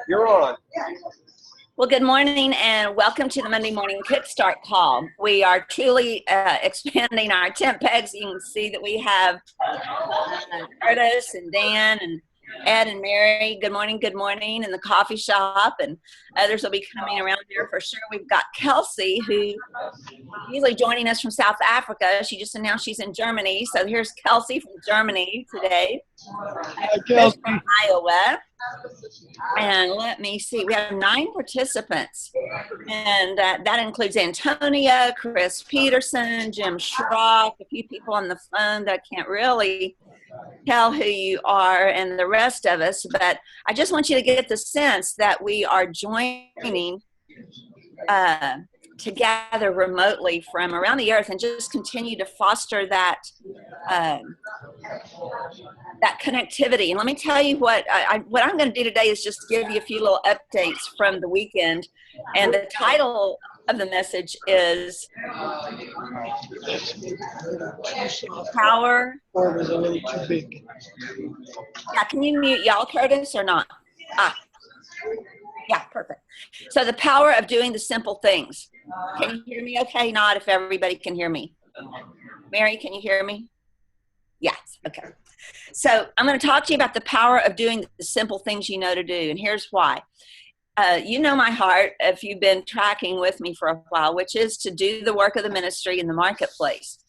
You're on. Well, good morning and welcome to the Monday Morning Kickstart Call. We are truly expanding our tent pegs. You can see that we have Curtis and Dan and Ed and Mary. Good morning in the coffee shop, and others will be coming around here for sure. We've got Kelsey, who usually joining us from South Africa. She just announced she's in Germany. So here's Kelsey from Germany today. Chris from Iowa. And let me see, we have 9 participants, and that includes Antonia, Chris Peterson, Jim Schrock, a few people on the phone that I can't really tell who you are, and the rest of us. But I just want you to get the sense that we are joining together remotely from around the earth and just continue to foster that that connectivity. And let me tell you what I'm going to do today is just give you a few little updates from the weekend. And the title of the message is Power. Or was a little too big. Yeah, can you mute y'all, Curtis, or not? Yeah, perfect. So the power of doing the simple things. Can you hear me okay? Not if everybody can hear me. Mary, can you hear me? Yes, okay. So I'm going to talk to you about the power of doing the simple things you know to do, and here's why. You know my heart, if you've been tracking with me for a while, which is to do the work of the ministry in the marketplace.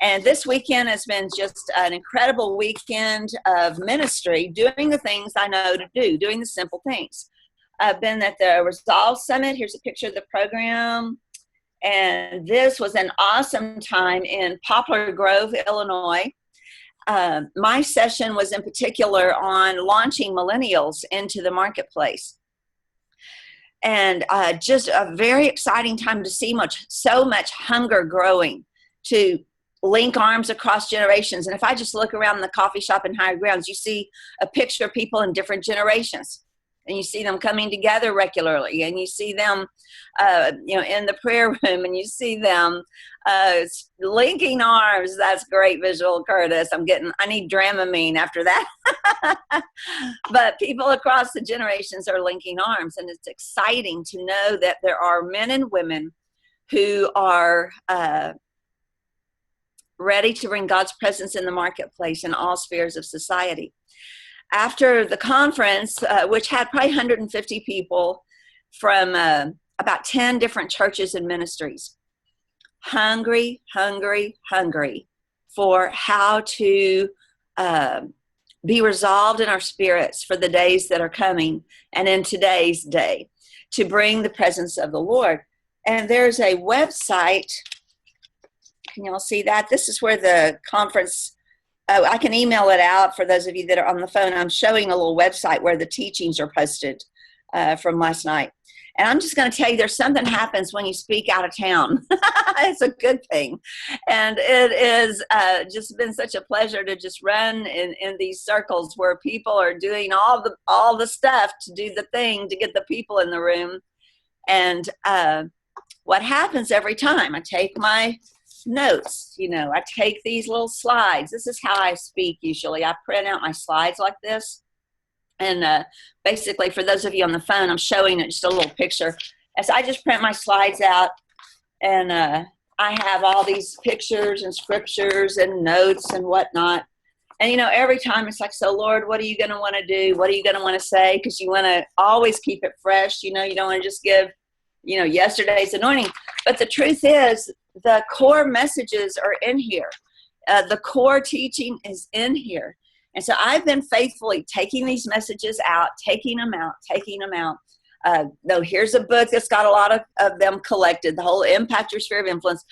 And this weekend has been just an incredible weekend of ministry, doing the things I know to do, doing the simple things. I've been at the Resolve Summit. Here's a picture of the program. And this was an awesome time in Poplar Grove, Illinois. My session was in particular on launching millennials into the marketplace. And just a very exciting time to see so much hunger growing to link arms across generations. And if I just look around the coffee shop in Higher Grounds, you see a picture of people in different generations. And you see them coming together regularly, and you see them, in the prayer room, and you see them linking arms. That's great visual, Curtis. I need Dramamine after that. But people across the generations are linking arms, and it's exciting to know that there are men and women who are ready to bring God's presence in the marketplace in all spheres of society. After the conference, which had probably 150 people from about 10 different churches and ministries, hungry for how to be resolved in our spirits for the days that are coming and in today's day to bring the presence of the Lord. And there's a website. Can y'all see that? This is where the conference, I can email it out for those of you that are on the phone. I'm showing a little website where the teachings are posted from last night. And I'm just going to tell you, there's something happens when you speak out of town. It's a good thing. And it is just been such a pleasure to just run in these circles where people are doing all the stuff to do the thing to get the people in the room. And what happens every time I take my notes, I take these little slides. This is how I speak usually. I print out my slides like this. And basically, for those of you on the phone, I'm showing it just a little picture. As I just print my slides out, and I have all these pictures and scriptures and notes and whatnot. And, every time it's like, so Lord, what are you going to want to do? What are you going to want to say? Because you want to always keep it fresh. You don't want to just give, yesterday's anointing. But the truth is, the core messages are in here. The core teaching is in here. And so I've been faithfully taking these messages out, taking them out. No, here's a book that's got a lot of them collected, the whole Impact Your Sphere of Influence.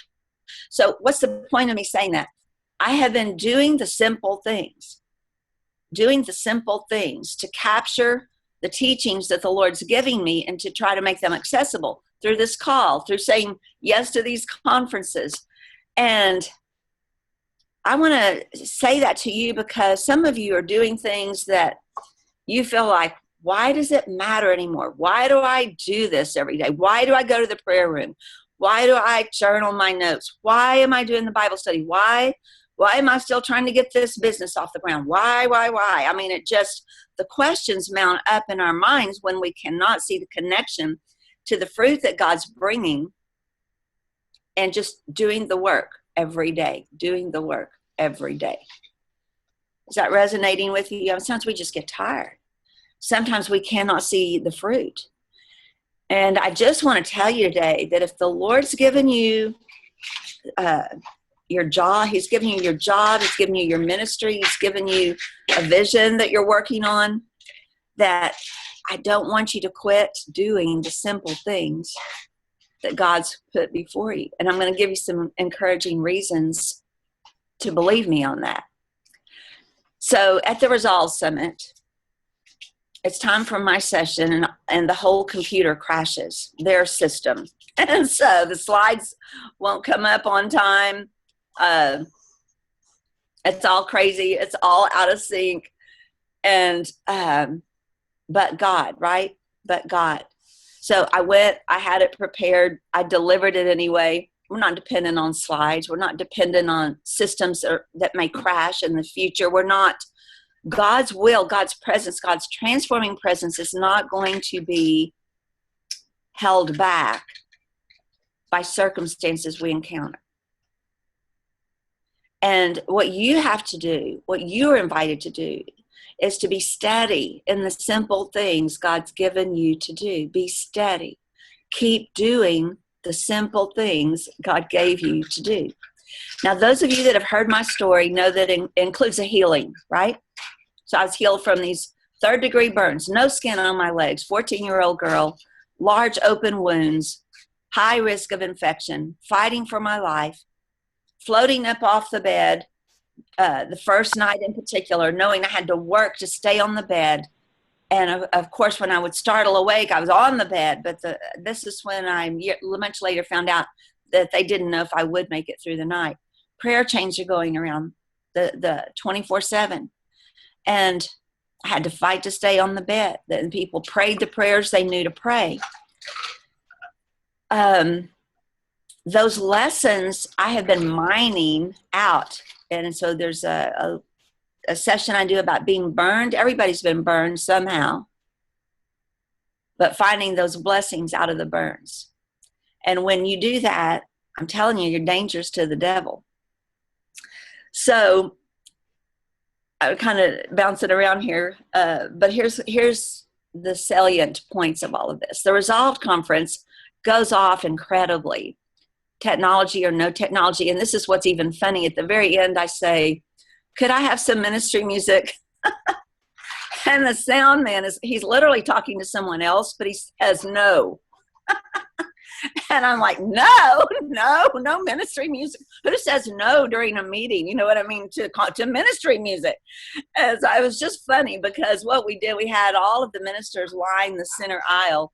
So what's the point of me saying that? I have been doing the simple things to capture the teachings that the Lord's giving me and to try to make them accessible through this call, through saying yes to these conferences. And I want to say that to you because some of you are doing things that you feel like, why does it matter anymore? Why do I do this every day? Why do I go to the prayer room? Why do I journal my notes? Why am I doing the Bible study? Why Why am I still trying to get this business off the ground? Why? I mean, the questions mount up in our minds when we cannot see the connection to the fruit that God's bringing, and just doing the work every day, doing the work every day. Is that resonating with you? Sometimes we just get tired. Sometimes we cannot see the fruit. And I just want to tell you today that if the Lord's given you your job, he's given you your job, he's given you your ministry, he's given you a vision that you're working on, that I don't want you to quit doing the simple things that God's put before you. And I'm going to give you some encouraging reasons to believe me on that. So at the Resolve Summit, it's time for my session, and the whole computer crashes, their system. And so the slides won't come up on time. It's all crazy. It's all out of sync. And, but God, right? But God. So I had it prepared. I delivered it anyway. We're not dependent on slides. We're not dependent on systems that may crash in the future. We're not. God's will, God's presence, God's transforming presence is not going to be held back by circumstances we encounter. And what you have to do, what you're invited to do, is to be steady in the simple things God's given you to do. Be steady. Keep doing the simple things God gave you to do. Now, those of you that have heard my story know that it includes a healing, right? So I was healed from these 3rd-degree burns, no skin on my legs, 14-year-old girl, large open wounds, high risk of infection, fighting for my life, floating up off the bed, the first night in particular, knowing I had to work to stay on the bed. And of course, when I would startle awake, I was on the bed. But this is when I much later found out that they didn't know if I would make it through the night. Prayer chains are going around the 24/7. And I had to fight to stay on the bed. Then people prayed the prayers they knew to pray. Those lessons I have been mining out. And so there's a session I do about being burned. Everybody's been burned somehow. But finding those blessings out of the burns. And when you do that, I'm telling you, you're dangerous to the devil. So I kind of bounce it around here, but here's the salient points of all of this. The Resolved Conference goes off incredibly, technology or no technology, and this is what's even funny. At the very end, I say, could I have some ministry music? And the sound man, he's literally talking to someone else, but he says no. And I'm like, no ministry music. Who says no during a meeting? You know what I mean? To ministry music. As I was just funny, because what we did, we had all of the ministers line the center aisle,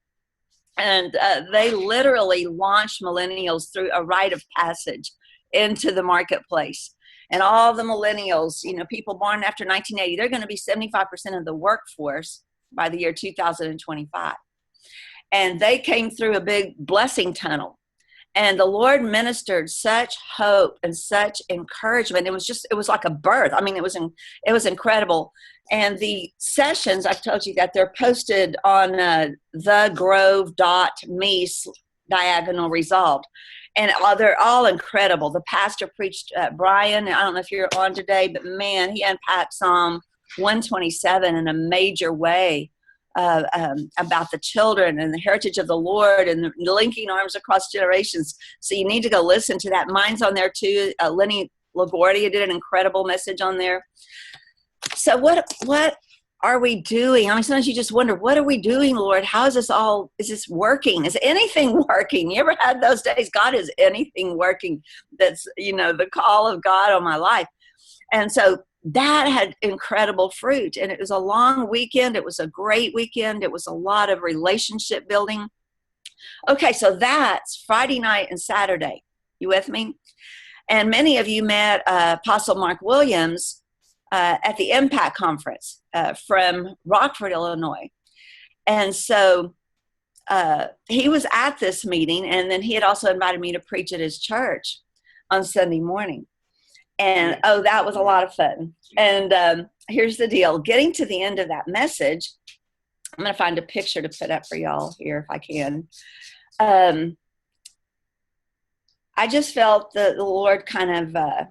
and they literally launched millennials through a rite of passage into the marketplace. And all the millennials, people born after 1980, they're going to be 75% of the workforce by the year 2025. And they came through a big blessing tunnel. And the Lord ministered such hope and such encouragement. It was like a birth. I mean, it was incredible. And the sessions, I've told you that they're posted on thegrove.me/resolved. And they're all incredible. The pastor preached, Brian, I don't know if you're on today, but man, he unpacked Psalm 127 in a major way. About the children and the heritage of the Lord and the linking arms across generations. So you need to go listen to that. Mine's on there too. Lenny LaGuardia did an incredible message on there. So what are we doing? I mean, sometimes you just wonder, what are we doing, Lord? How is this working? Is anything working? You ever had those days? God, is anything working? That's, the call of God on my life. And so that had incredible fruit, and it was a long weekend. It was a great weekend. It was a lot of relationship building. Okay, so that's Friday night and Saturday. You with me? And many of you met Apostle Mark Williams at the Impact Conference from Rockford, Illinois. And so he was at this meeting, and then he had also invited me to preach at his church on Sunday morning. And oh, that was a lot of fun. And here's the deal. Getting to the end of that message, I'm going to find a picture to put up for y'all here if I can. I just felt the Lord kind of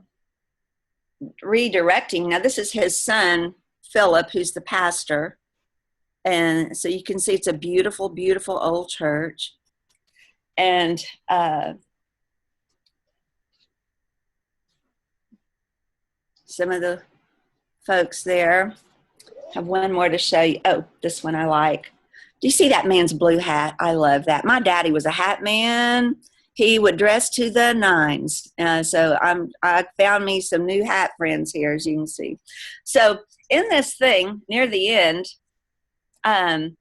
redirecting. Now, this is his son, Philip, who's the pastor. And so you can see it's a beautiful, beautiful old church. And some of the folks there. Have one more to show you. Oh, this one I like. Do you see that man's blue hat? I love that. My daddy was a hat man. He would dress to the nines. So I found me some new hat friends here, as you can see. So in this thing, near the end, I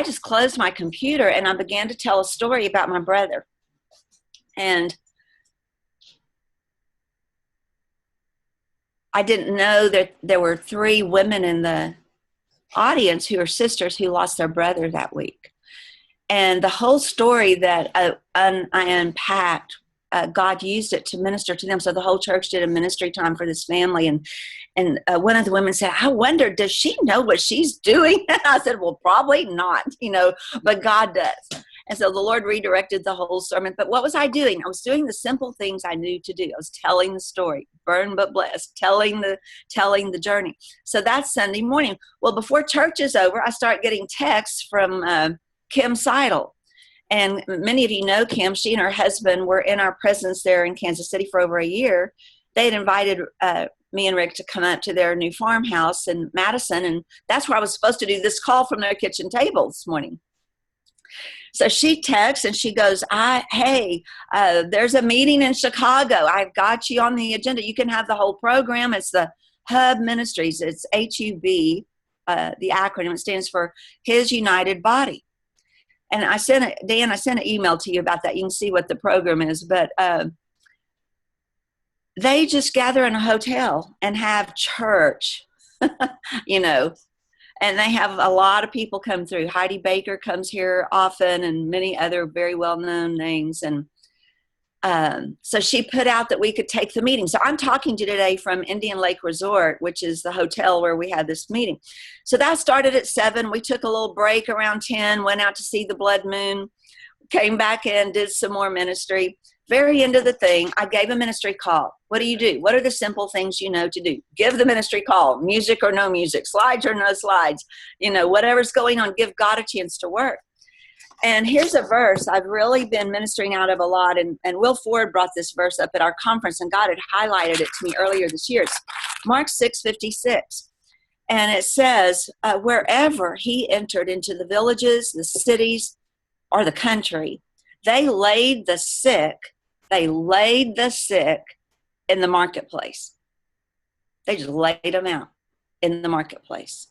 just closed my computer and I began to tell a story about my brother. And I didn't know that there were 3 women in the audience who are sisters who lost their brother that week. And the whole story that I unpacked, God used it to minister to them. So the whole church did a ministry time for this family. And one of the women said, I wonder, does she know what she's doing? And I said, well, probably not, but God does. And so the Lord redirected the whole sermon. But what was I doing? I was doing the simple things I knew to do. I was telling the story, burn but blessed, telling the journey. So that's Sunday morning. Well, before church is over, I start getting texts from Kim Seidel. And many of you know Kim. She and her husband were in our presence there in Kansas City for over a year. They had invited me and Rick to come up to their new farmhouse in Madison. And that's where I was supposed to do this call from their kitchen table this morning. So she texts and she goes, hey, there's a meeting in Chicago. I've got you on the agenda. You can have the whole program. It's the Hub Ministries. It's HUB, the acronym. It stands for His United Body. And I sent an email to you about that. You can see what the program is. But they just gather in a hotel and have church, And they have a lot of people come through. Heidi Baker comes here often and many other very well-known names. And so she put out that we could take the meeting. So I'm talking to you today from Indian Lake Resort, which is the hotel where we had this meeting. So that started at 7. We took a little break around 10, went out to see the blood moon, came back in, did some more ministry. Very end of the thing, I gave a ministry call. What do you do? What are the simple things you know to do? Give the ministry call, music or no music, slides or no slides, whatever's going on, give God a chance to work. And here's a verse I've really been ministering out of a lot. And Will Ford brought this verse up at our conference, and God had highlighted it to me earlier this year. It's Mark 6:56. And it says, wherever he entered into the villages, the cities, or the country, they laid the sick in the marketplace. They just laid them out in the marketplace.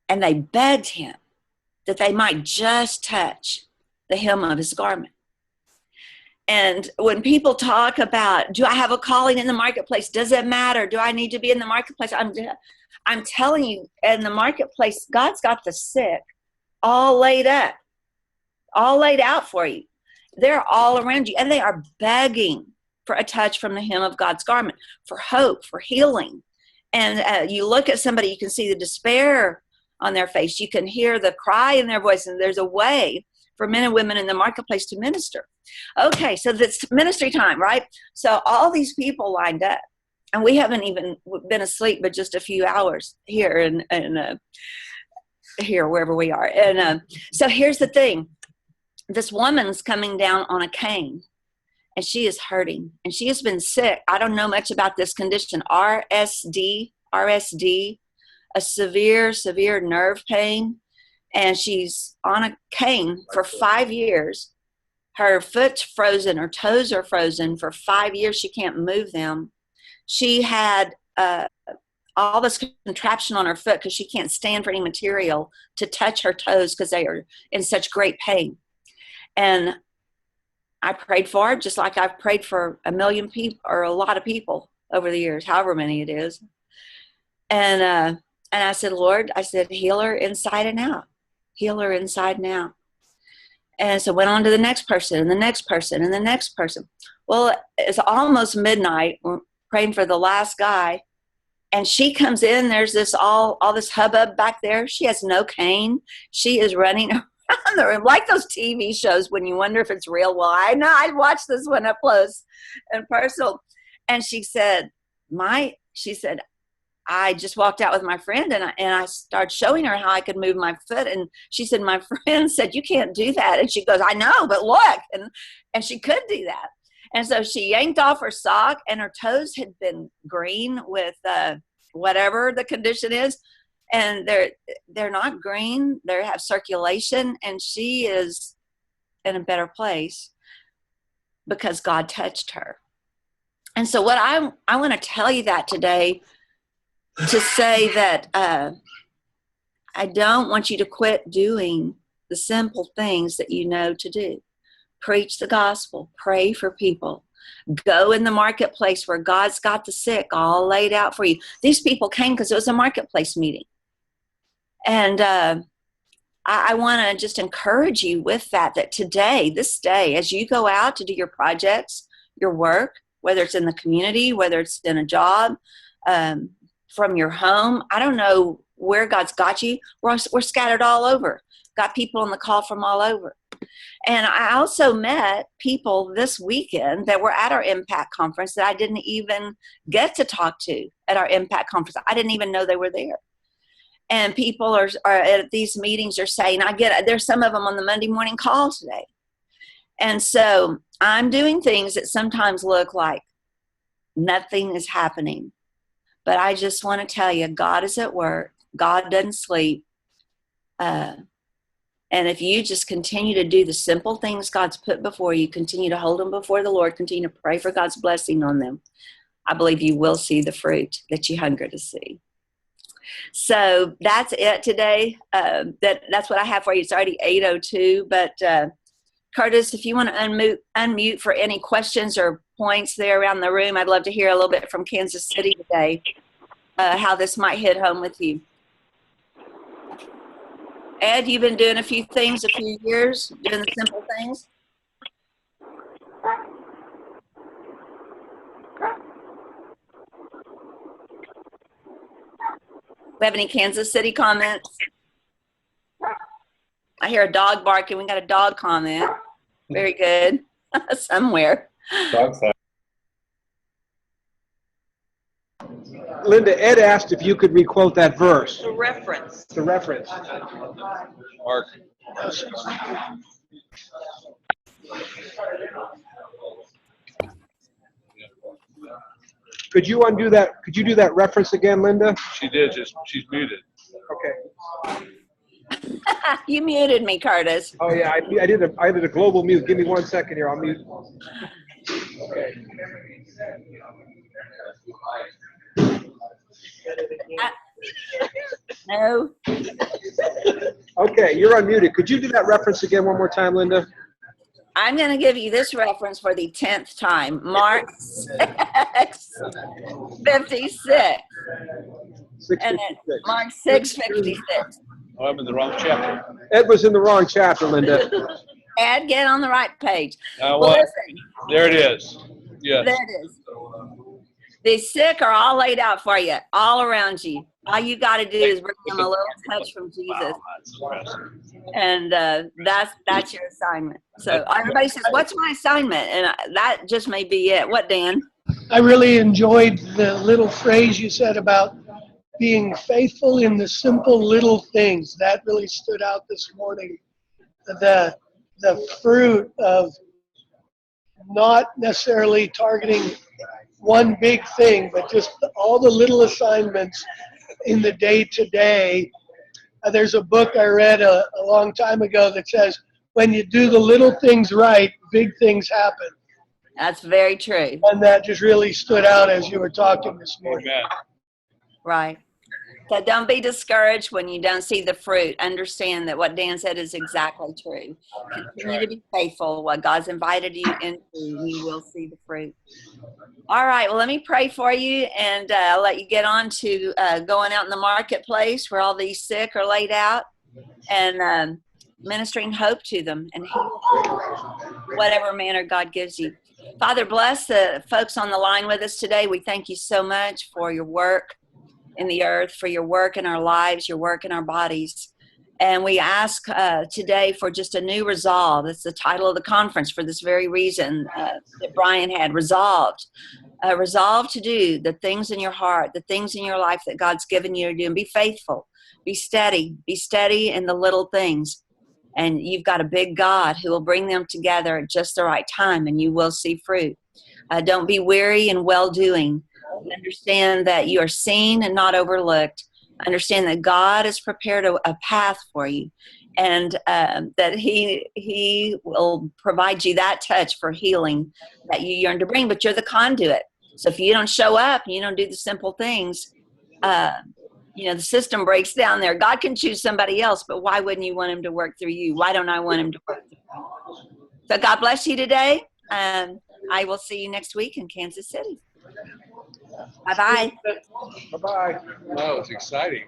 And they begged him that they might just touch the hem of his garment. And when people talk about, do I have a calling in the marketplace? Does it matter? Do I need to be in the marketplace? I'm telling you, in the marketplace, God's got the sick all laid up, all laid out for you. They're all around you, and they are begging for a touch from the hem of God's garment, for hope, for healing. And you look at somebody, you can see the despair on their face. You can hear the cry in their voice, and there's a way for men and women in the marketplace to minister. Okay, so that's ministry time, right? So all these people lined up, and we haven't even been asleep but just a few hours here and here, wherever we are. And so here's the thing. This woman's coming down on a cane, and she is hurting, and she has been sick. I don't know much about this condition, RSD, a severe nerve pain, and she's on a cane for 5 years. Her foot's frozen, her toes are frozen. For 5 years, she can't move them. She had all this contraption on her foot because she can't stand for any material to touch her toes because they are in such great pain. And I prayed for her just like I've prayed for a million people or a lot of people over the years, however many it is. And I said, Lord, heal her inside and out. Heal her inside and out. And so went on to the next person and the next person and the next person. Well, it's almost midnight. praying for the last guy. And she comes in, there's this all this hubbub back there. She has no cane. She is running around the room like those TV shows when you wonder if it's real. Well, I know, I watched this one up close and personal. And she said, I just walked out with my friend and I started showing her how I could move my foot. And she said, my friend said, you can't do that. And she goes, I know, but look. And she could do that. And so she yanked off her sock and her toes had been green with whatever the condition is. And they're not green. They have circulation. And she is in a better place because God touched her. And so what I want to tell you that today, to say that I don't want you to quit doing the simple things that you know to do. Preach the gospel, pray for people, go in the marketplace where God's got the sick all laid out for you. These people came because it was a marketplace meeting. And I want to just encourage you with that today, this day, as you go out to do your projects, your work, whether it's in the community, whether it's in a job, from your home, I don't know where God's got you. We're scattered all over. Got people on the call from all over. And I also met people this weekend that were at our Impact Conference that I didn't even get to talk to at our Impact Conference. I didn't even know they were there. And people are at these meetings are saying, there's some of them on the Monday morning call today. And so I'm doing things that sometimes look like nothing is happening. But I just want to tell you, God is at work. God doesn't sleep. And if you just continue to do the simple things God's put before you, continue to hold them before the Lord, continue to pray for God's blessing on them, I believe you will see the fruit that you hunger to see. So that's it today. That's what I have for you. It's already 8:02. But Curtis, if you want to unmute for any questions or points there around the room, I'd love to hear a little bit from Kansas City today, how this might hit home with you. Ed, you've been doing a few years, doing the simple things. We have any Kansas City comments? I hear a dog barking. We got a dog comment. Very good. Somewhere. Linda, Ed asked if you could requote that verse. The reference. The reference. Mark. Could you undo that? Could you do that reference again, Linda? She did. She's muted. Okay. You muted me, Curtis. Oh yeah, I did a global mute. Give me 1 second here. I'll mute. Okay. No. Okay, you're unmuted. Could you do that reference again one more time, Linda? I'm going to give you this reference for the 10th time. Mark 6:56. And Mark 6:56. Oh, I'm in the wrong chapter. Ed was in the wrong chapter, Linda. Ed, get on the right page. Now Well, what? listen, There it is. Yes. there it is. The sick are all laid out for you, all around you. All you got to do is bring them a little touch from Jesus. Wow, that's impressive. And that's your assignment. So everybody says, what's my assignment? And that just may be it. What, Dan? I really enjoyed the little phrase you said about being faithful in the simple little things. That really stood out this morning. The fruit of not necessarily targeting one big thing, but just all the little assignments in the day-to-day. There's a book I read a long time ago that says, when you do the little things right, big things happen. That's very true. And that just really stood out as you were talking this morning. Amen. Right. So don't be discouraged when you don't see the fruit. Understand that what Dan said is exactly true. Continue to be faithful. What God's invited you into, you will see the fruit. All right. Well, let me pray for you, and I'll let you get on to going out in the marketplace where all these sick are laid out, and ministering hope to them and healing whatever manner God gives you. Father, bless the folks on the line with us today. We thank you so much for your work in the earth, for your work in our lives, your work in our bodies. And we ask today for just a new resolve. That's the title of the conference for this very reason that Brian had, resolved. Resolve to do the things in your heart, the things in your life that God's given you to do, and be faithful, be steady in the little things. And you've got a big God who will bring them together at just the right time, and you will see fruit. Don't be weary in well-doing. Understand that you are seen and not overlooked. Understand that God has prepared a path for you, and that He will provide you that touch for healing that you yearn to bring. But you're the conduit. So if you don't show up, you don't do the simple things, the system breaks down there. God can choose somebody else, but why wouldn't you want Him to work through you? Why don't I want Him to work through you? So God bless you today. I will see you next week in Kansas City. Bye-bye. Bye-bye. Oh, it's exciting.